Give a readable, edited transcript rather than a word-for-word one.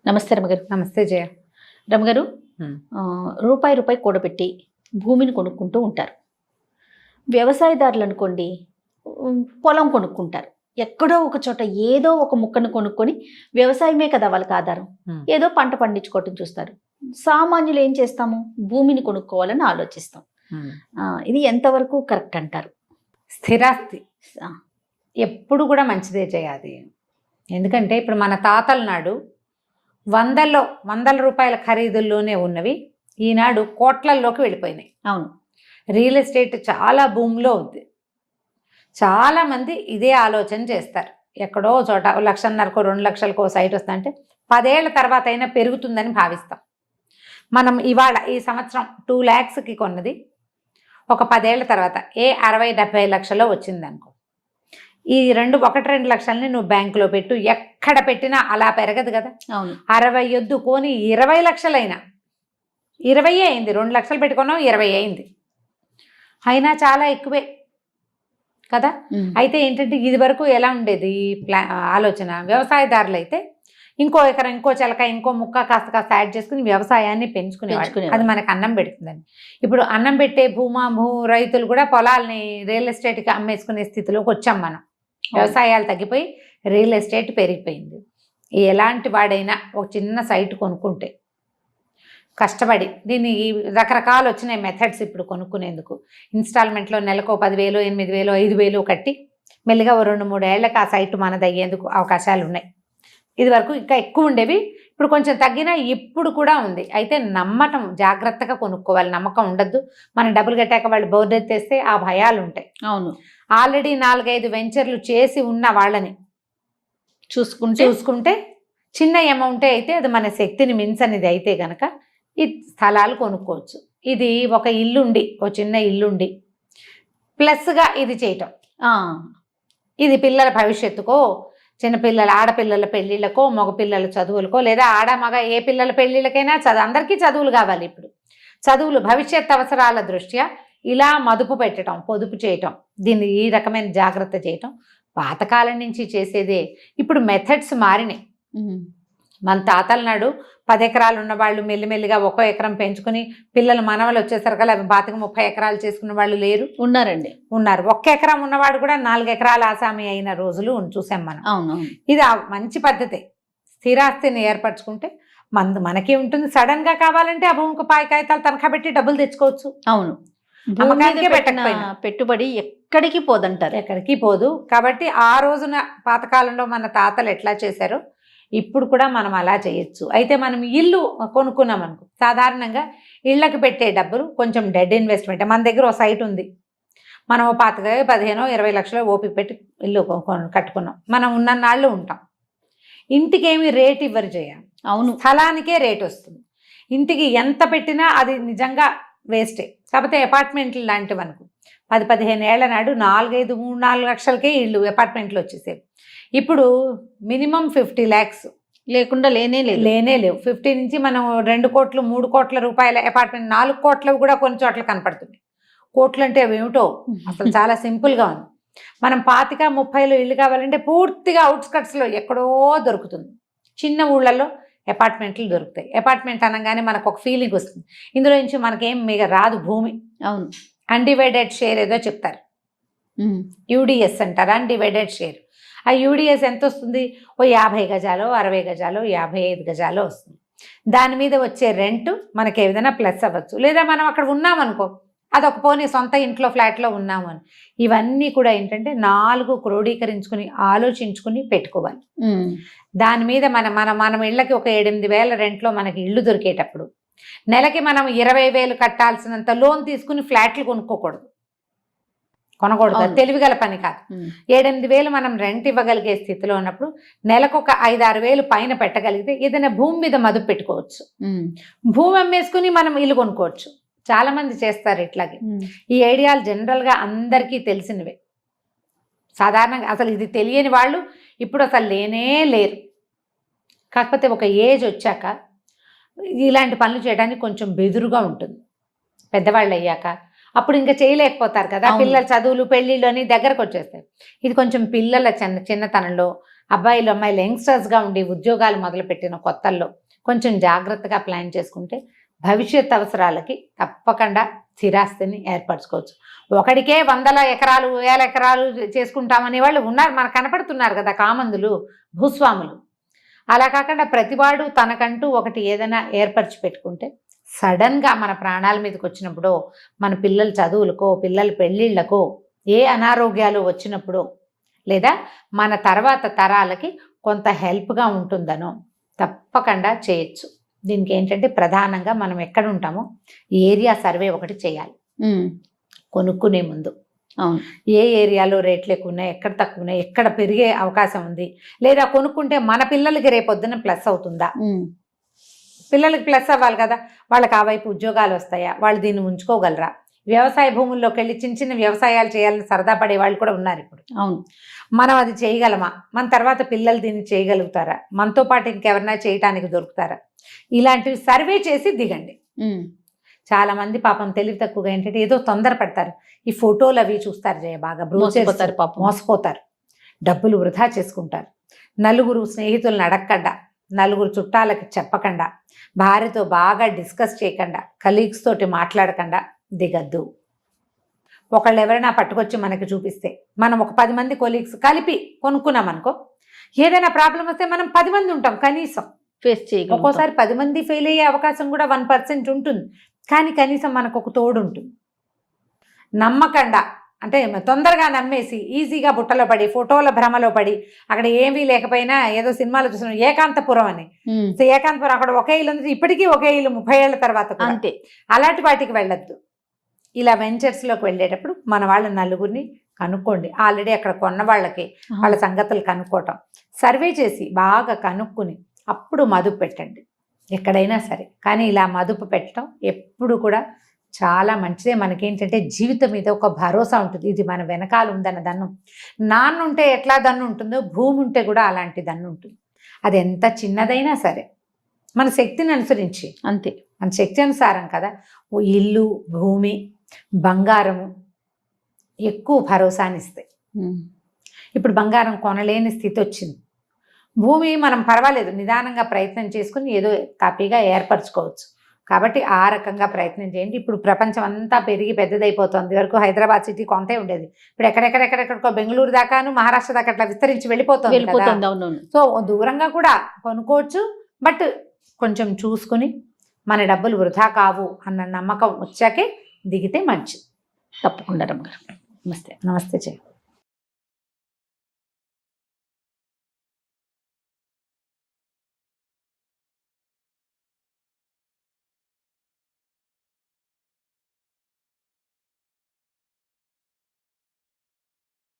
నమస్తే రమగారు. నమస్తే జయ. రమగారు, రూపాయి రూపాయి కూడబెట్టి భూమిని కొనుక్కుంటూ ఉంటారు. వ్యవసాయదారులు అనుకోండి, పొలం కొనుక్కుంటారు. ఎక్కడో ఒక చోట ఏదో ఒక ముక్కను కొనుక్కొని వ్యవసాయమే కదా వాళ్ళకి ఆధారం, ఏదో పంట పండించుకోవటం చూస్తారు. సామాన్యులు ఏం చేస్తాము? భూమిని కొనుక్కోవాలని ఆలోచిస్తాం. ఇది ఎంతవరకు కరెక్ట్ అంటారు? స్థిరాస్తి ఎప్పుడు కూడా మంచిదే చేయాలి. ఎందుకంటే ఇప్పుడు మన తాతల నాడు వందల రూపాయల ఖరీదుల్లోనే ఉన్నవి ఈనాడు కోట్లల్లోకి వెళ్ళిపోయినాయి. అవును, రియల్ ఎస్టేట్ చాలా భూమిలో ఉంది. చాలామంది ఇదే ఆలోచన చేస్తారు. ఎక్కడో చోట 1,50,000కో 2,00,000కో సైట్ వస్తుందంటే 10 ఏళ్ల తర్వాత అయినా పెరుగుతుందని భావిస్తాం. మనం ఇవాళ ఈ సంవత్సరం 2 lakhsకి కొన్నది ఒక 10 ఏళ్ల తర్వాత 60-70 లక్షలో వచ్చిందనుకో, ఈ 1-2 లక్షల్ని నువ్వు బ్యాంకులో పెట్టు, ఎక్కడ పెట్టినా అలా పెరగదు కదా. అవును, 60 వద్దు కొని 20 లక్షలైనా 20 అయింది. 2 లక్షలు పెట్టుకున్నాం, 20 అయింది. అయినా చాలా ఎక్కువే కదా. అయితే ఏంటంటే ఇది వరకు ఎలా ఉండేది ఆలోచన, వ్యవసాయదారులు అయితే ఇంకో ఎకరం, ఇంకో చిలక, ఇంకో ముక్క కాస్త యాడ్ చేసుకుని వ్యవసాయాన్ని పెంచుకునేవాడు. అది మనకు అన్నం పెడుతుందని. ఇప్పుడు అన్నం పెట్టే రైతులు కూడా పొలాల్ని రియల్ ఎస్టేట్కి అమ్మేసుకునే స్థితిలోకి వచ్చాం మనం. వ్యవసాయాలు తగ్గిపోయి రియల్ ఎస్టేట్ పెరిగిపోయింది. ఎలాంటి వాడైనా ఒక చిన్న సైట్ కొనుక్కుంటే కష్టపడి, దీన్ని రకరకాలు వచ్చినాయి మెథడ్స్ ఇప్పుడు కొనుక్కునేందుకు. ఇన్స్టాల్మెంట్లో నెలకు 10,000, 8,000, 5,000 కట్టి మెల్లిగా 2-3 ఏళ్లకు ఆ సైట్ మనది అయ్యేందుకు అవకాశాలు ఉన్నాయి. ఇది వరకు ఇంకా ఎక్కువ ఉండేవి, ఇప్పుడు కొంచెం తగ్గినా ఇప్పుడు కూడా ఉంది. అయితే నమ్మటం, జాగ్రత్తగా కొనుక్కోవాలి. నమ్మకం ఉండద్దు. మనం డబ్బులు కట్టాక వాళ్ళు బోర్డు ఎత్తేస్తే ఆ భయాలు ఉంటాయి. అవును, ఆల్రెడీ 4-5 వెంచర్లు చేసి ఉన్న వాళ్ళని చూసుకుంటే చిన్న అమౌంటే అయితే అది మన శక్తిని మించనిది అయితే గనక ఈ స్థలాలు కొనుక్కోవచ్చు. ఇది ఒక ఇల్లుండి, ఒక చిన్న ఇల్లుండి ప్లస్గా ఇది చేయటం, ఇది పిల్లల భవిష్యత్తుకో, చిన్నపిల్లల ఆడపిల్లల పెళ్ళిళ్ళకో, మగపిల్లల చదువులకో, లేదా మగ ఏ పిల్లల పెళ్ళిళ్ళకైనా అందరికీ చదువులు కావాలి. ఇప్పుడు చదువులు భవిష్యత్ అవసరాల దృష్ట్యా ఇలా మదుపు పెట్టడం, పొదుపు చేయటం, దీన్ని ఈ రకమైన జాగ్రత్త చేయటం పాతకాలం నుంచి చేసేదే. ఇప్పుడు మెథడ్స్ మారినాయి. మన తాతల నాడు 10 ఎకరాలు ఉన్నవాళ్ళు మెల్లిమెల్లిగా 1 ఎకరం పెంచుకుని పిల్లలు మనవలు వచ్చేసరికల్లా 30 ఎకరాలు చేసుకున్న వాళ్ళు లేరు, ఉన్నారు. 1 ఎకరం ఉన్నవాడు కూడా 4 ఎకరాల ఆసామి అయిన రోజులు చూసాం మనం. అవును, ఇది మంచి పద్ధతే. స్థిరాస్తిని ఏర్పరచుకుంటే మనకి ఉంటుంది. సడన్ గా కావాలంటే ఆ భూమికి కాగితాలు తనఖా పెట్టి డబ్బులు తెచ్చుకోవచ్చు. అవును, పెట్టుబడి ఎక్కడికి పోదు. కాబట్టి ఆ రోజున పాతకాలంలో మన తాతలు ఎట్లా చేశారో ఇప్పుడు కూడా మనం అలా చేయొచ్చు. అయితే మనం ఇల్లు కొనుక్కున్నాం అనుకో, సాధారణంగా ఇళ్ళకి పెట్టే డబ్బులు కొంచెం డెడ్ ఇన్వెస్ట్మెంట్. మన దగ్గర ఒక సైట్ ఉంది, మనం 15-20 లక్షలు ఓపిక పెట్టి ఇల్లు కట్టుకున్నాం. మనం ఉన్న నాళ్ళు ఉంటాం. ఇంటికి ఏమి రేట్ ఇవ్వరు చేయాలి. అవును, స్థలానికే రేట్ వస్తుంది. ఇంటికి ఎంత పెట్టినా అది నిజంగా వేస్టే. కాకపోతే అపార్ట్మెంట్లు లాంటివి అనుకో, 10-15 ఏళ్ల నాడు 4 లక్షలకే ఇళ్ళు అపార్ట్మెంట్లు వచ్చేసేవి. ఇప్పుడు మినిమం 50 lakhs లేకుండా లేనే లేవు. 50 నుంచి మనం 2 కోట్లు 3 కోట్ల రూపాయల అపార్ట్మెంట్, 4 కోట్లవి కూడా కొన్ని చోట్ల కనపడుతుంది. కోట్లు అంటే అవి ఏమిటో అసలు చాలా సింపుల్గా ఉంది. మనం 25-30లో ఇల్లు కావాలంటే పూర్తిగా అవుట్స్కట్స్లో ఎక్కడో దొరుకుతుంది. చిన్న ఊళ్ళల్లో అపార్ట్మెంట్లు దొరుకుతాయి. అపార్ట్మెంట్ అనగానే మనకు ఒక ఫీలింగ్ వస్తుంది. ఇందులో నుంచి మనకేం మీకు రాదు భూమి. అవును, అన్డివైడెడ్ షేర్ ఏదో చెప్తారు, యూడిఎస్ అంటారు, అన్డివైడెడ్ షేర్. ఆ యూడిఎస్ ఎంత వస్తుంది? 50 గజాలు, 60 గజాలు, 55 గజాలు వస్తుంది. దాని మీద వచ్చే రెంట్ మనకి ఏదైనా ప్లస్ అవ్వచ్చు. లేదా మనం అక్కడ ఉన్నామనుకో, అదొక పోనీ సొంత ఇంట్లో ఫ్లాట్లో ఉన్నాము అని. ఇవన్నీ కూడా ఏంటంటే 4 క్రోడీకరించుకుని ఆలోచించుకుని పెట్టుకోవాలి. దాని మీద మనం ఇళ్ళకి ఒక 8,000 రెంట్లో మనకి ఇళ్ళు దొరికేటప్పుడు నెలకి మనం 20,000 కట్టాల్సినంత లోన్ తీసుకుని ఫ్లాట్లు కొనుక్కోకూడదు, తెలివిగల పని కాదు. 7-8,000 మనం రెంట్ ఇవ్వగలిగే స్థితిలో ఉన్నప్పుడు నెలకు ఒక 5-6,000 పైన పెట్టగలిగితే ఏదైనా భూమి మీద మదుపు పెట్టుకోవచ్చు. భూమి అమ్మేసుకుని మనం ఇల్లు కొనుక్కోవచ్చు. చాలా మంది చేస్తారు ఇట్లాగే. ఈ ఐడియాలు జనరల్గా అందరికీ తెలిసినవే. సాధారణంగా అసలు ఇది తెలియని వాళ్ళు ఇప్పుడు అసలు లేరు. కాకపోతే ఒక ఏజ్ వచ్చాక ఇలాంటి పనులు చేయడానికి కొంచెం బెదురుగా ఉంటుంది. పెద్దవాళ్ళు అయ్యాక అప్పుడు ఇంకా చేయలేకపోతారు కదా. పిల్లల చదువులు, పెళ్ళిళ్ళు అని దగ్గరకు వచ్చేస్తాయి. ఇది కొంచెం పిల్లల చిన్నతనంలో అబ్బాయిలు అమ్మాయిలు యంగ్స్టర్స్గా ఉండి ఉద్యోగాలు మొదలుపెట్టిన కొత్తల్లో కొంచెం జాగ్రత్తగా ప్లాన్ చేసుకుంటే భవిష్యత్ అవసరాలకి తప్పకుండా స్థిరాస్తిని ఏర్పరచుకోవచ్చు. ఒకడికే 100 ఎకరాలు 1000 ఎకరాలు చేసుకుంటామనే వాళ్ళు ఉన్నారు, మనకు కనపడుతున్నారు కదా కామందులు, భూస్వాములు. అలా కాకుండా ప్రతివాడు తనకంటూ ఒకటి ఏదైనా ఏర్పరిచి పెట్టుకుంటే సడన్గా మన ప్రాణాల మీదకి వచ్చినప్పుడు, మన పిల్లల చదువులకో పిల్లల పెళ్ళిళ్ళకో ఏ అనారోగ్యాలు వచ్చినప్పుడు, లేదా మన తర్వాత తరాలకి కొంత హెల్ప్గా ఉంటుందనో తప్పకుండా చేయొచ్చు. దీనికి ఏంటంటే ప్రధానంగా మనం ఎక్కడ ఉంటామో ఏరియా సర్వే ఒకటి చేయాలి కొనుక్కునే ముందు. అవును. ఏ ఏరియాలో రేట్లు ఎక్కువ ఉన్నాయి, ఎక్కడ తక్కువ ఉన్నాయి, ఎక్కడ పెరిగే అవకాశం ఉంది, లేదా కొనుక్కుంటే మన పిల్లలకి రేపొద్దున ప్లస్ అవుతుందా, పిల్లలకి ప్లస్ అవ్వాలి కదా, వాళ్ళకి ఆ వైపు ఉద్యోగాలు వస్తాయా, వాళ్ళు దీన్ని ఉంచుకోగలరా, వ్యవసాయ భూముల్లోకి వెళ్ళి చిన్న చిన్న వ్యవసాయాలు చేయాలని సరదా పడే వాళ్ళు కూడా ఉన్నారు ఇప్పుడు. అవును. మనం అది చేయగలమా, మన తర్వాత పిల్లలు దీన్ని చేయగలుగుతారా, మనతో పాటు ఇంకెవరైనా చేయటానికి దొరుకుతారా, ఇలాంటివి సర్వే చేసి దిగండి. చాలా మంది పాపం తెలివి తక్కువగా ఏంటంటే ఏదో తొందరపడతారు, ఈ ఫోటోలు అవి చూస్తారు జయ, బాగా మోసపోతారు పాపం. మోసపోతారు, డబ్బులు వృధా చేసుకుంటారు. నలుగురు స్నేహితులను అడగకుండా, నలుగురు చుట్టాలకి చెప్పకుండా, భార్యతో బాగా డిస్కస్ చేయకుండా, కలీగ్స్ తోటి మాట్లాడకుండా దిగద్దు. ఒకళ్ళు ఎవరైనా పట్టుకొచ్చి మనకి చూపిస్తే మనం ఒక 10 మంది కొలీగ్స్ కలిపి కొనుక్కున్నాం అనుకో, ఏదైనా ప్రాబ్లం వస్తే మనం 10 మంది ఉంటాం కనీసం. ఫేస్ చేయగలం. ఒక్కోసారి 10 మంది ఫెయిల్ అయ్యే అవకాశం కూడా 1% ఉంటుంది, కానీ కనీసం మనకు ఒక తోడు ఉంటుంది. నమ్మకండా అంటే తొందరగా నమ్మేసి ఈజీగా బుట్టలో పడి ఫోటోల భ్రమలో పడి అక్కడ ఏమీ లేకపోయినా ఏదో సినిమాలో చూసిన ఏకాంతపురం అని, ఏకాంతపురం అక్కడ ఒకే ఇల్లు ఉంది, ఇప్పటికీ ఒకే ఇల్లు 30 ఏళ్ల తర్వాత కూడా. అంతే. అలాంటి వాటికి వెళ్ళొద్దు. ఇలా వెంచర్స్లోకి వెళ్ళేటప్పుడు మన వాళ్ళ నలుగురిని కనుక్కోండి. ఆల్రెడీ అక్కడ కొన్న వాళ్ళకి వాళ్ళ సంగతులు కనుక్కోవటం, సర్వే చేసి బాగా కనుక్కుని అప్పుడు మదుపు పెట్టండి ఎక్కడైనా సరే. కానీ ఇలా మదుపు పెట్టడం ఎప్పుడు కూడా చాలా మంచిదే. మనకేంటంటే జీవితం మీద ఒక భరోసా ఉంటుంది, ఇది మన వెనకాల ఉందన్న దన్ను. నాన్న ఉంటే ఎట్లా దన్ను ఉంటుందో భూమి ఉంటే కూడా అలాంటి దన్ను ఉంటుంది. అది ఎంత చిన్నదైనా సరే మన శక్తిని అనుసరించి, అంతే, మన శక్తి అనుసారం కదా. ఓ ఇల్లు, భూమి, బంగారము ఎక్కువ భరోసాని ఇస్తాయి. ఇప్పుడు బంగారం కొనలేని స్థితి వచ్చింది, భూమి మనం పర్వాలేదు నిదానంగా ప్రయత్నం చేసుకుని ఏదో కాపీగా ఏర్పరచుకోవచ్చు. కాబట్టి ఆ రకంగా ప్రయత్నం చేయండి. ఇప్పుడు ప్రపంచం అంతా పెరిగి పెద్దదైపోతుంది. వరకు హైదరాబాద్ సిటీ కొంతే ఉండేది, ఇప్పుడు ఎక్కడెక్కడెక్కడెక్కడికో బెంగళూరు దాకాను మహారాష్ట్ర దాకా అట్లా విస్తరించి వెళ్ళిపోతుంది. సో దూరంగా కూడా కొనుక్కోవచ్చు, బట్ కొంచెం చూసుకుని మన డబ్బులు వృధా కావు అన్న నమ్మకం వచ్చాకే దిగితే మంచిది. తప్పకుండా రమ్మగారు. నమస్తే. నమస్తే చెయ్యి.